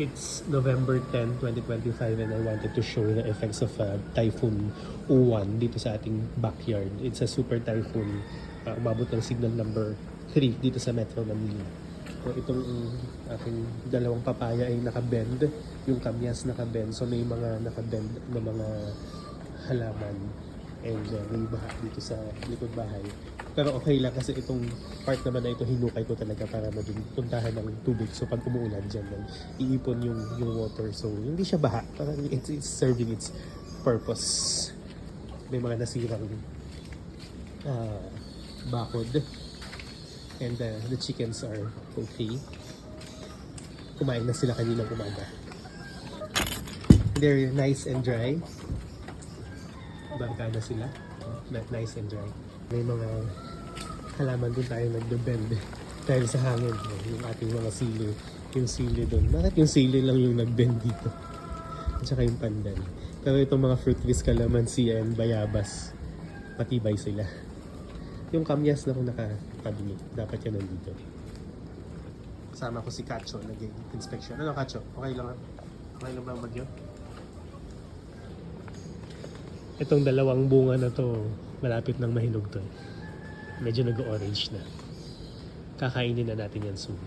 It's November 10, 2025 and I wanted to show the effects of Typhoon Uwan dito sa ating backyard. It's a super typhoon. Umabot ng signal number 3 dito sa Metro Manila. So itong aking dalawang papaya ay nakabend. Yung kamyas nakabend. So may mga nakabend na mga halaman. And may baha dito sa likod bahay. Pero okay lang kasi itong part naman na ito hinukay ko talaga para maging puntahan ng tubig. So pag umuulan dyan, iipon yung water. So hindi siya baha. Parang it's serving its purpose. May mga nasirang bakod. And the chickens are okay. Kumain na sila kaninang umaga. They're nice and dry. Bangka na sila. Nice and dry. May mga halaman doon tayo nagbe-bend dahil sa hangin. Yung ating mga sili. Yung sili doon. Bakit yung sili lang yung nag-bend dito? At saka yung pandan. Pero itong mga fruit trees, calamansi and bayabas, matibay sila. Yung kamyas na kung nakakabingi, dapat yan nandito. Kasama ko si Kacho, nag-inspection. Ano Kacho? Okay lang ba bagyo? Itong dalawang bunga na to, malapit nang mahinog to. Medyo nag-orange na. Kakainin na natin yan soon.